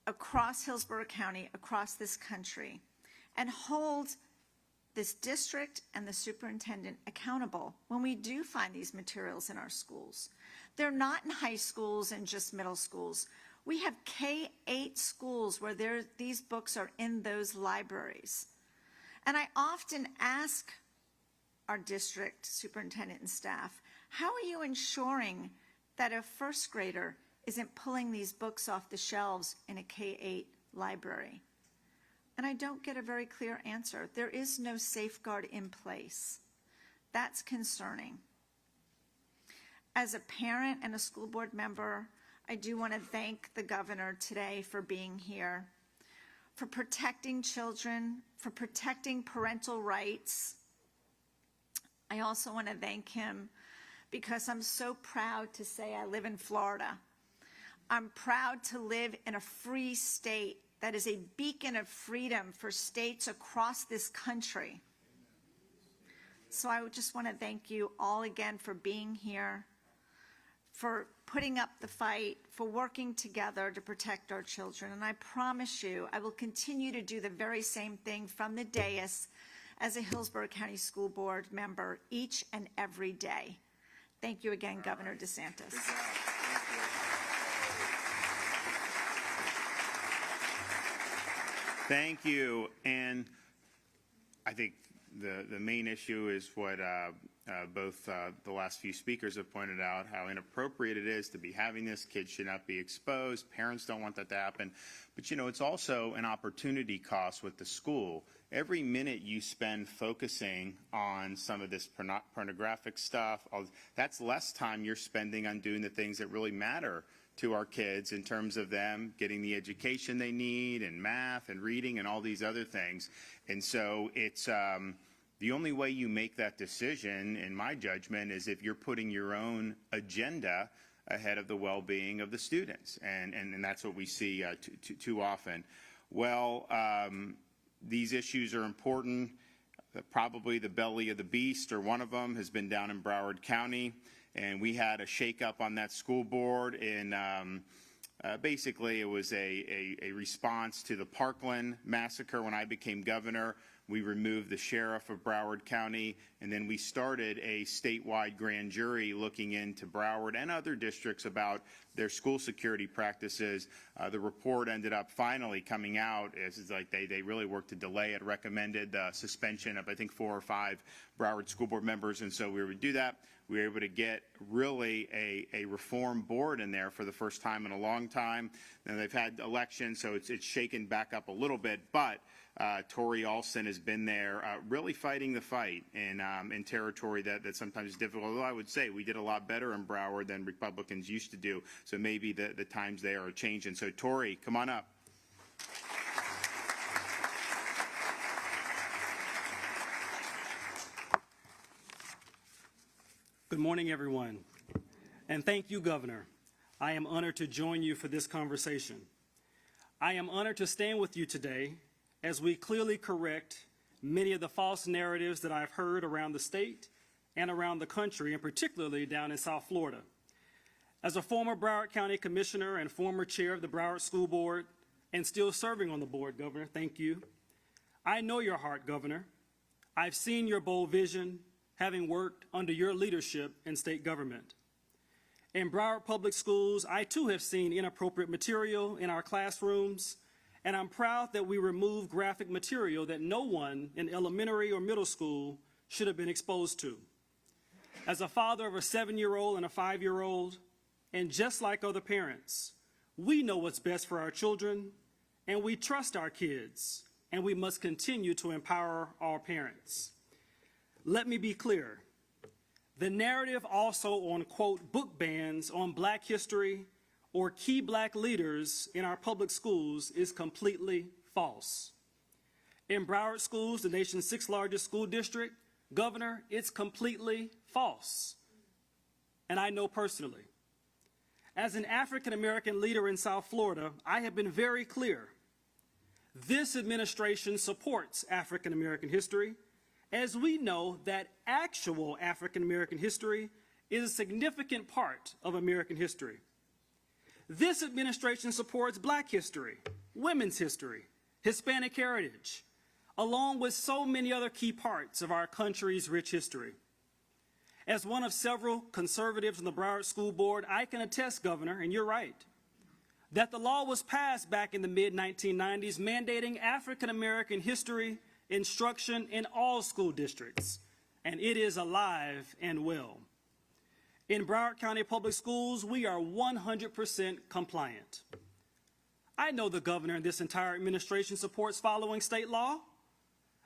across Hillsborough County, across this country, and hold this district and the superintendent accountable when we do find these materials in our schools. They're not in high schools and just middle schools. We have K-8 schools where these books are in those libraries. And I often ask our district superintendent and staff, how are you ensuring that a first grader isn't pulling these books off the shelves in a K-8 library? And I don't get a very clear answer. There is no safeguard in place. That's concerning. As a parent and a school board member, I do want to thank the governor today for being here, for protecting children, for protecting parental rights. I also want to thank him because I'm so proud to say I live in Florida. I'm proud to live in a free state that is a beacon of freedom for states across this country. So I just want to thank you all again for being here, for putting up the fight, for working together to protect our children. And I promise you, I will continue to do the very same thing from the dais as a Hillsborough County School Board member each and every day. Thank you again, Governor DeSantis. Thank you. And I think the main issue is what both the last few speakers have pointed out, how inappropriate it is to be having this. Kids should not be exposed. Parents don't want that to happen. But, you know, it's also an opportunity cost with the school. Every minute you spend focusing on some of this pornographic stuff, that's less time you're spending on doing the things that really matter to our kids in terms of them getting the education they need and math and reading and all these other things. And so it's the only way you make that decision, in my judgment, is if you're putting your own agenda ahead of the well-being of the students. And that's what we see too often. Well, these issues are important. Probably the belly of the beast, or one of them, has been down in Broward County. And we had a shakeup on that school board. And basically, it was a response to the Parkland massacre when I became governor. We removed the sheriff of Broward County, and then we started a statewide grand jury looking into Broward and other districts about their school security practices. The report ended up finally coming out. It's like they really worked to delay it, recommended the suspension of, I think, 4 or 5 Broward school board members, and so we would do that. We were able to get really a reform board in there for the first time in a long time. Now they've had elections, so it's shaken back up a little bit, but Tori Alston has been there really fighting the fight in territory that sometimes is difficult. Although I would say we did a lot better in Broward than Republicans used to do, so maybe the times there are changing. So Tori, come on up. Good morning, everyone, and thank you, Governor. I am honored to join you for this conversation. I am honored to stand with you today as we clearly correct many of the false narratives that I've heard around the state and around the country, and particularly down in South Florida. As a former Broward County Commissioner and former chair of the Broward School Board, and still serving on the board, Governor, thank you. I know your heart, Governor. I've seen your bold vision, having worked under your leadership in state government. In Broward Public Schools, I too have seen inappropriate material in our classrooms, and I'm proud that we removed graphic material that no one in elementary or middle school should have been exposed to. As a father of a 7-year-old and a 5-year-old, and just like other parents, we know what's best for our children, and we trust our kids, and we must continue to empower our parents. Let me be clear. The narrative also on, quote, book bans on Black history or key Black leaders in our public schools is completely false. In Broward schools, the nation's 6th largest school district, Governor, it's completely false. And I know personally. As an African-American leader in South Florida, I have been very clear. This administration supports African-American history, as we know that actual African-American history is a significant part of American history. This administration supports Black history, women's history, Hispanic heritage, along with so many other key parts of our country's rich history. As one of several conservatives on the Broward School Board, I can attest, Governor, and you're right, that the law was passed back in the mid-1990s mandating African-American history instruction in all school districts, and it is alive and well. In Broward County Public Schools, we are 100% compliant. I know the governor and this entire administration supports following state law,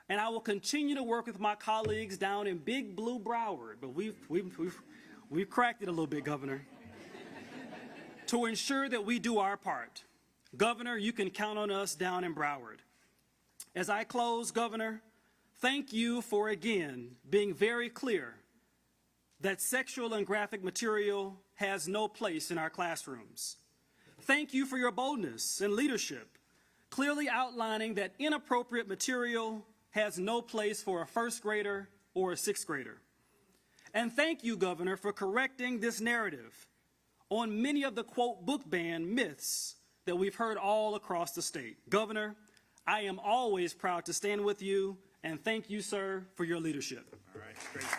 and I will continue to work with my colleagues down in Big Blue Broward, but we've cracked it a little bit, Governor, to ensure that we do our part. Governor, you can count on us down in Broward. As I close, Governor, thank you for again being very clear that sexual and graphic material has no place in our classrooms. Thank you for your boldness and leadership, clearly outlining that inappropriate material has no place for a 1st grader or a 6th grader. And thank you, Governor, for correcting this narrative on many of the, quote, book ban myths that we've heard all across the state. Governor, I am always proud to stand with you, and thank you, sir, for your leadership. All right, great job.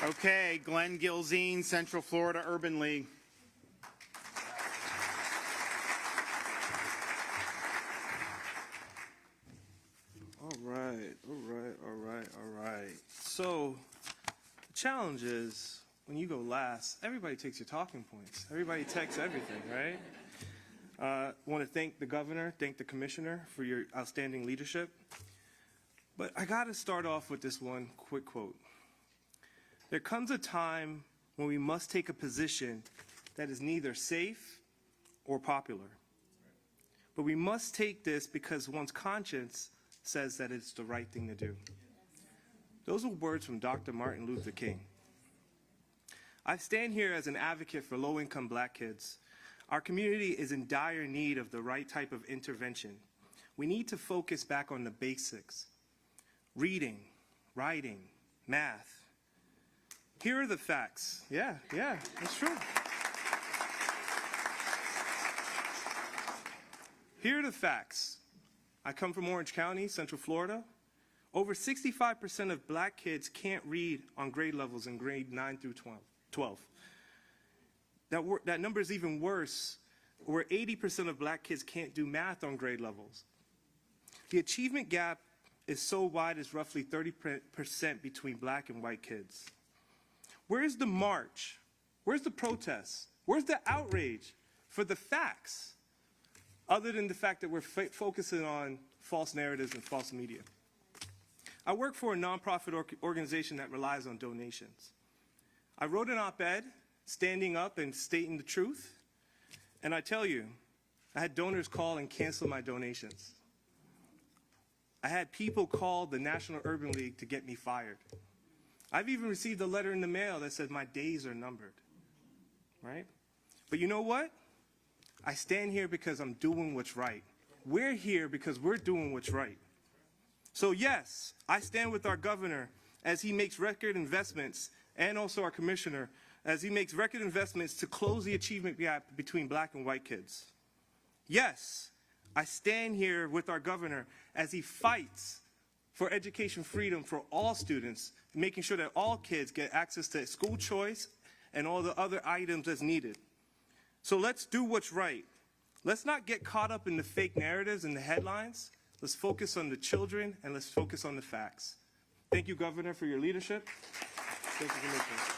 Thank you. Okay, Glenn Gilzine, Central Florida Urban League. All right. So, the challenge is, when you go last, everybody takes your talking points. Everybody takes everything, right? I want to thank the governor, thank the commissioner for your outstanding leadership. But I got to start off with this one quick quote. There comes a time when we must take a position that is neither safe or popular. But we must take this because one's conscience says that it's the right thing to do. Those were words from Dr. Martin Luther King. I stand here as an advocate for low-income Black kids. Our community is in dire need of the right type of intervention. We need to focus back on the basics: reading, writing, math. Here are the facts. Yeah, that's true. Here are the facts. I come from Orange County, Central Florida. Over 65% of Black kids can't read on grade levels in grade 9 through 12. That number is even worse, where 80% of Black kids can't do math on grade levels. The achievement gap is so wide it's roughly 30% between Black and white kids. Where's the march? Where's the protest? Where's the outrage for the facts, other than the fact that we're focusing on false narratives and false media? I work for a nonprofit organization that relies on donations. I wrote an op-ed standing up and stating the truth, and I tell you, I had donors call and cancel my donations. I had people call the National Urban League to get me fired. I've even received a letter in the mail that said my days are numbered, right? But you know what? I stand here because I'm doing what's right. We're here because we're doing what's right. So yes, I stand with our governor as he makes record investments, and also our commissioner, as he makes record investments to close the achievement gap between Black and white kids. Yes, I stand here with our governor as he fights for education freedom for all students, making sure that all kids get access to school choice and all the other items as needed. So let's do what's right. Let's not get caught up in the fake narratives and the headlines. Let's focus on the children and let's focus on the facts. Thank you, Governor, for your leadership. Thank you, Commissioner.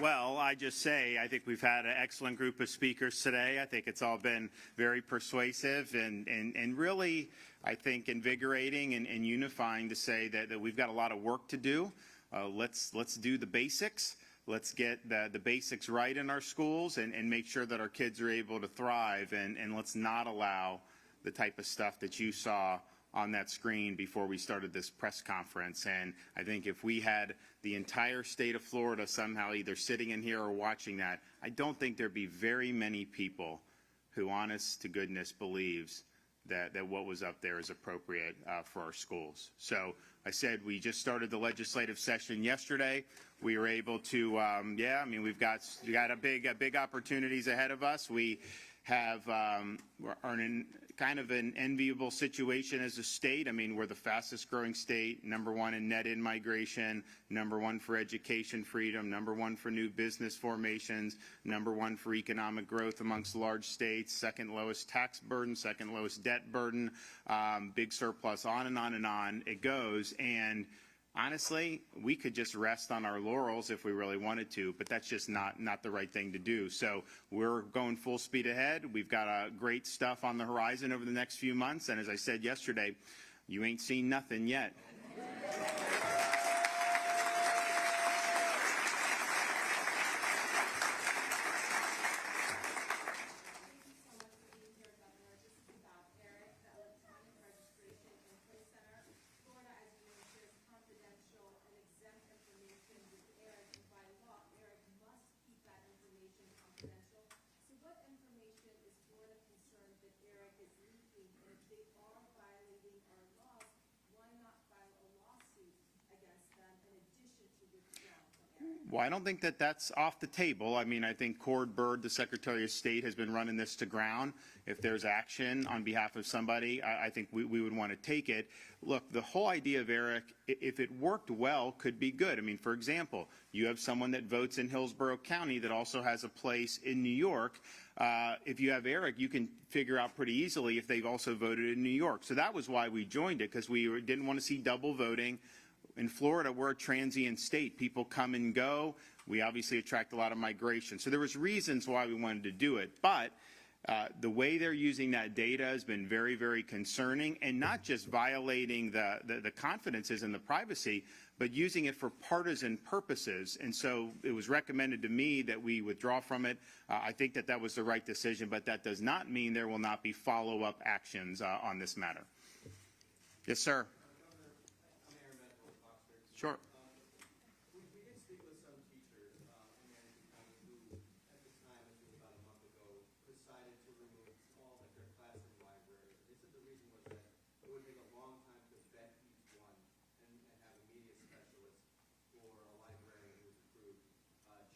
Well, I just say, I think we've had an excellent group of speakers today. I think it's all been very persuasive and really, I think, invigorating and unifying to say that we've got a lot of work to do. Let's do the basics. Let's get the basics right in our schools and make sure that our kids are able to thrive. And let's not allow the type of stuff that you saw on that screen before we started this press conference. And I think if we had the entire state of Florida somehow either sitting in here or watching that, I don't think there'd be very many people who, honest to goodness, believes that what was up there is appropriate for our schools. So I said we just started the legislative session yesterday. We were able to, we've got big opportunities ahead of us. We have are in kind of an enviable situation as a state. I mean, we're the fastest growing state, #1 in net in-migration, #1 for education freedom, #1 for new business formations, #1 for economic growth amongst large states, second lowest tax burden, second lowest debt burden, big surplus, on and on and on it goes. And honestly, we could just rest on our laurels if we really wanted to, but that's just not the right thing to do. So we're going full speed ahead. We've got great stuff on the horizon over the next few months. And as I said yesterday, you ain't seen nothing yet. Well, I don't think that that's off the table. I mean, I think Cord Bird, the Secretary of State, has been running this to ground. If there's action on behalf of somebody, I think we would want to take it. Look, the whole idea of Eric, if it worked well, could be good. I mean, for example, you have someone that votes in Hillsborough County that also has a place in New York. If you have Eric, you can figure out pretty easily if they've also voted in New York. So that was why we joined it, because we didn't want to see double voting. In Florida, we're a transient state. People come and go. We obviously attract a lot of migration. So there was reasons why we wanted to do it. But the way they're using that data has been very, very concerning, and not just violating the confidences and the privacy, but using it for partisan purposes. And so it was recommended to me that we withdraw from it. I think that was the right decision, but that does not mean there will not be follow-up actions on this matter. Yes, sir. Sure. We did speak with some teachers in Manatee County who, at the time, it was about a month ago, decided to remove all of their classroom libraries. They said the reason was that it would take a long time to vet each one and have a media specialist or a librarian who was approved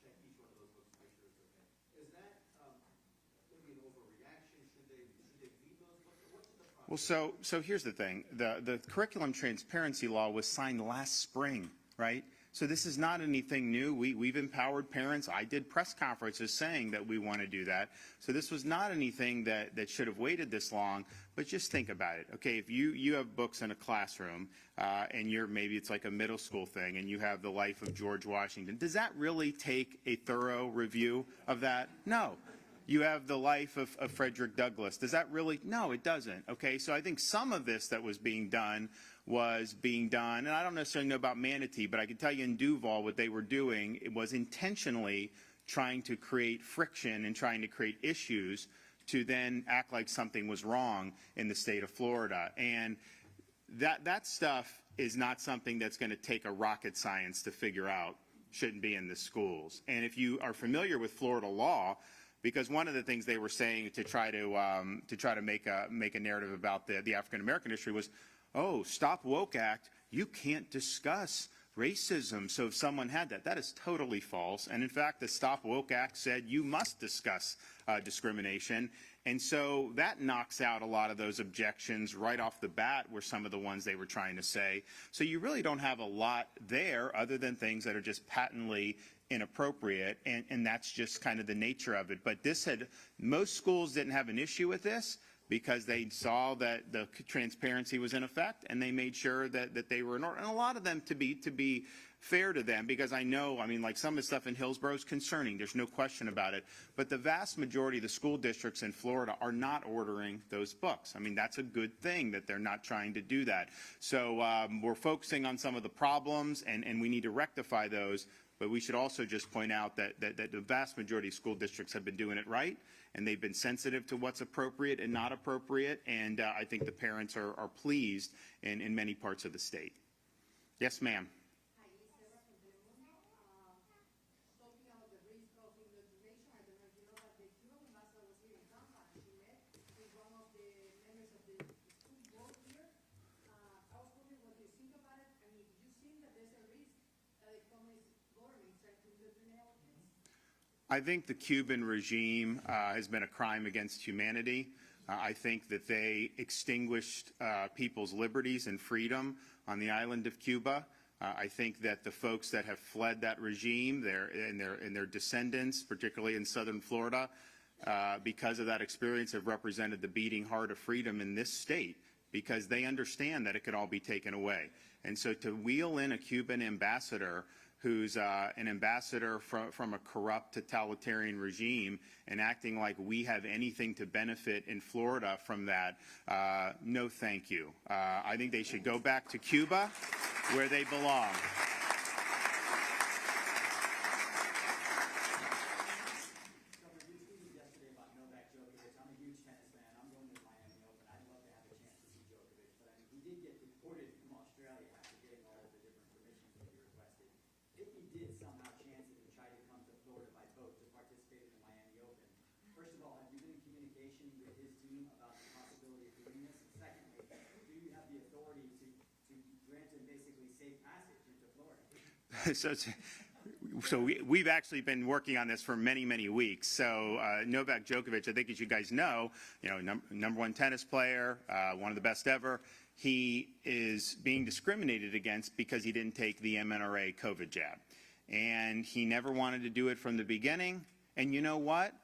check each one of those books to make sure it's okay. Is that going to be an overreaction? Should they read those books? What's the problem? Well, so here's the thing. The curriculum transparency law was signed last spring, right? So this is not anything new. We've empowered parents. I did press conferences saying that we want to do that. So this was not anything that should have waited this long. But just think about it. Okay, if you have books in a classroom and maybe it's like a middle school thing and you have the life of George Washington, does that really take a thorough review of that? No. You have the life of Frederick Douglass. Does that really? No, it doesn't. Okay, so I think some of this that was being done, and I don't necessarily know about Manatee, but I can tell you in Duval what they were doing, it was intentionally trying to create friction and trying to create issues to then act like something was wrong in the state of Florida. And that stuff is not something that's going to take a rocket science to figure out, shouldn't be in the schools. And if you are familiar with Florida law, because one of the things they were saying to try to make a narrative about the African American history was, oh, Stop Woke Act, you can't discuss racism. So if someone had that, that is totally false. And in fact, the Stop Woke Act said you must discuss discrimination. And so that knocks out a lot of those objections right off the bat were some of the ones they were trying to say. So you really don't have a lot there other than things that are just patently inappropriate, and that's just kind of the nature of it. But most schools didn't have an issue with this because they saw that the transparency was in effect, and they made sure that they were in order. And a lot of them, to be fair to them, because I know, like some of the stuff in Hillsborough is concerning. There's no question about it. But the vast majority of the school districts in Florida are not ordering those books. That's a good thing that they're not trying to do that. So we're focusing on some of the problems, and we need to rectify those. But we should also just point out that the vast majority of school districts have been doing it right, and they've been sensitive to what's appropriate and not appropriate, and I think the parents are pleased in many parts of the state. Yes, ma'am. I think the Cuban regime has been a crime against humanity. I think that they extinguished people's liberties and freedom on the island of Cuba. I think that the folks that have fled that regime, their descendants, particularly in southern Florida, because of that experience, have represented the beating heart of freedom in this state, because they understand that it could all be taken away. And so to wheel in a Cuban ambassador who's an ambassador from a corrupt totalitarian regime and acting like we have anything to benefit in Florida from that, no thank you. I think they should go back to Cuba where they belong. Governor, you tweeted yesterday about Novak Djokovic. I'm a huge tennis fan. I'm going to the Miami Open. I'd love to have a chance to see Djokovic, but he did get deported from Australia after getting all of the different permissions that he requested. If he did somehow chance it and try to come to Florida by boat to participate in the Miami Open, first of all, have you been in communication with his team about the possibility of doing this? And secondly, do you have the authority to grant him basically safe passage into Florida? So we've actually been working on this for many, many weeks. So Novak Djokovic, I think as you guys know, number one tennis player, one of the best ever. He is being discriminated against because he didn't take the mRNA COVID jab. And he never wanted to do it from the beginning. And you know what?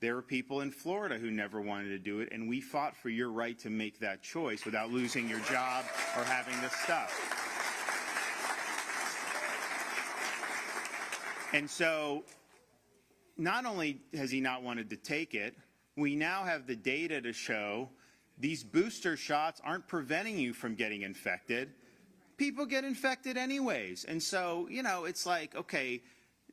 There are people in Florida who never wanted to do it, and we fought for your right to make that choice without losing your job or having this stuff. And so not only has he not wanted to take it, we now have the data to show these booster shots aren't preventing you from getting infected. People get infected anyways. And so, it's like, okay,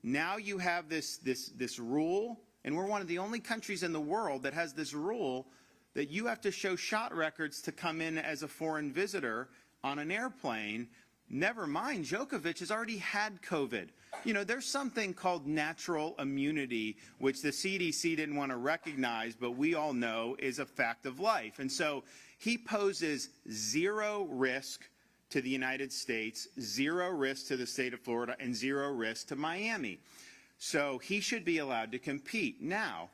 now you have this rule, and we're one of the only countries in the world that has this rule that you have to show shot records to come in as a foreign visitor on an airplane. Never mind, Djokovic has already had COVID. There's something called natural immunity, which the CDC didn't want to recognize, but we all know is a fact of life. And so he poses zero risk to the United States, zero risk to the state of Florida, and zero risk to Miami. So he should be allowed to compete. Now,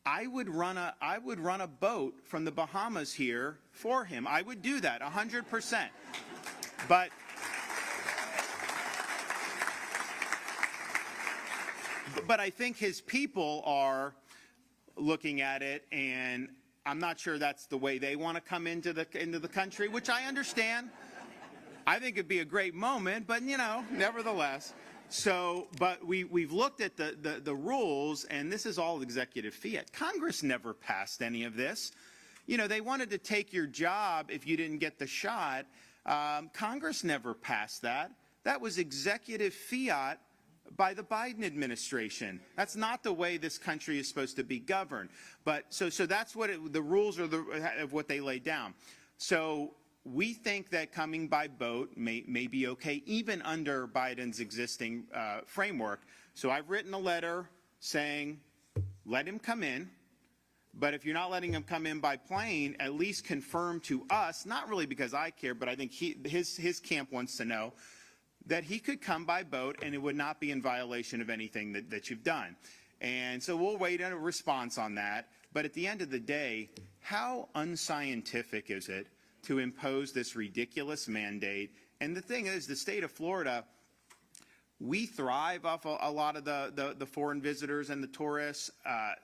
I would run a boat from the Bahamas here for him. I would do that 100%. But I think his people are looking at it, and I'm not sure that's the way they want to come into the country, which I understand. I think it'd be a great moment, but nevertheless. So, but we've looked at the rules, and this is all executive fiat. Congress never passed any of this. They wanted to take your job if you didn't get the shot. Congress never passed that. That was executive fiat by the Biden administration. That's not the way this country is supposed to be governed. But so that's what the rules are of what they laid down. So we think that coming by boat may be okay, even under Biden's existing framework. So I've written a letter saying, let him come in. But if you're not letting him come in by plane, at least confirm to us, not really because I care, but I think his camp wants to know, that he could come by boat and it would not be in violation of anything that you've done. And so we'll wait on a response on that. But at the end of the day, how unscientific is it to impose this ridiculous mandate? And the thing is, the state of Florida, we thrive off a lot of the foreign visitors and the tourists.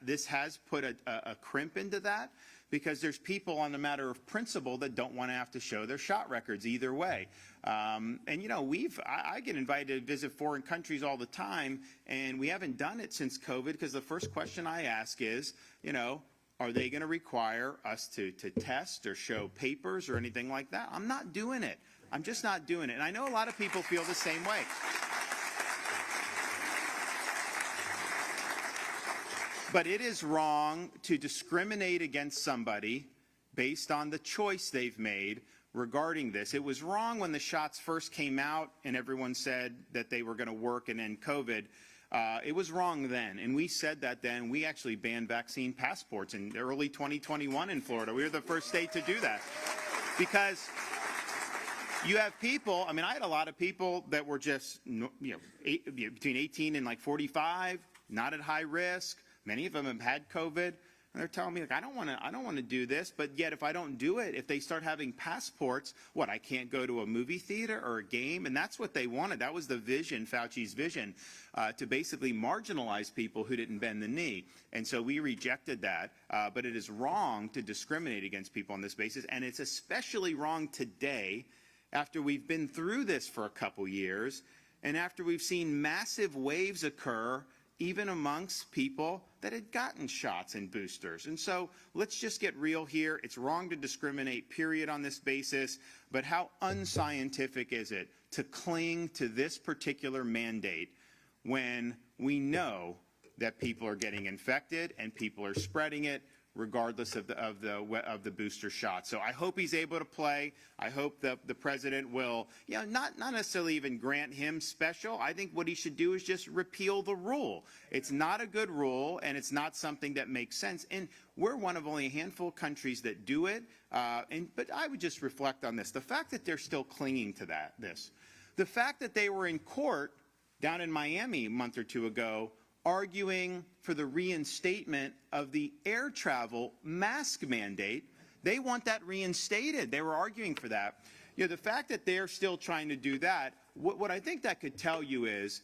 This has put a crimp into that, because there's people on the matter of principle that don't want to have to show their shot records either way. And you know, I get invited to visit foreign countries all the time, and we haven't done it since COVID, because the first question I ask is, you know, are they going to require us to test or show papers or anything like that? I'm not doing it. I'm just not doing it. And I know a lot of people feel the same way. But it is wrong to discriminate against somebody based on the choice they've made regarding this. It was wrong when the shots first came out and everyone said that they were going to work and end COVID. It was wrong then, and we said that then. We actually banned vaccine passports in early 2021 in Florida. We were the first state to do that, because you have people, I mean, I had a lot of people that were just, you know, between 18 and like 45, not at high risk. Many of them have had COVID, and they're telling me, like, I don't want to do this. But yet, if I don't do it, if they start having passports, what, I can't go to a movie theater or a game? And that's what they wanted. That was the vision, Fauci's vision, to basically marginalize people who didn't bend the knee. And so we rejected that. But it is wrong to discriminate against people on this basis, and it's especially wrong today, after we've been through this for a couple years, and after we've seen massive waves occur even amongst people that had gotten shots and boosters. And so let's just get real here. It's wrong to discriminate, period, on this basis. But how unscientific is it to cling to this particular mandate when we know that people are getting infected and people are spreading it, regardless of the booster shot? So I hope he's able to play. I hope that the president will, you know, not necessarily even grant him special. I think what he should do is just repeal the rule. It's not a good rule, and it's not something that makes sense. And we're one of only a handful of countries that do it. But I would just reflect on this: the fact that they're still clinging to the fact that they were in court down in Miami a month or two ago, arguing for the reinstatement of the air travel mask mandate. They want that reinstated. They were arguing for that. You know, the fact that they're still trying to do that, what I think that could tell you is,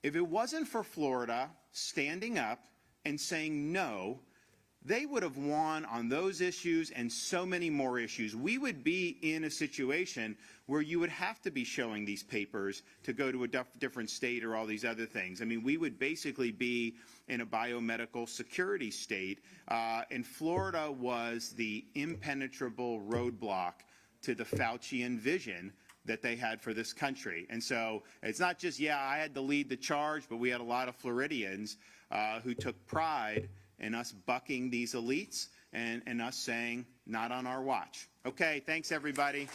if it wasn't for Florida standing up and saying no, they would have won on those issues and so many more issues. We would be in a situation where you would have to be showing these papers to go to a different state or all these other things. I mean, we would basically be in a biomedical security state. And Florida was the impenetrable roadblock to the Faucian vision that they had for this country. And so it's not just, yeah, I had to lead the charge, but we had a lot of Floridians who took pride in us bucking these elites and us saying, not on our watch. Okay, thanks, everybody.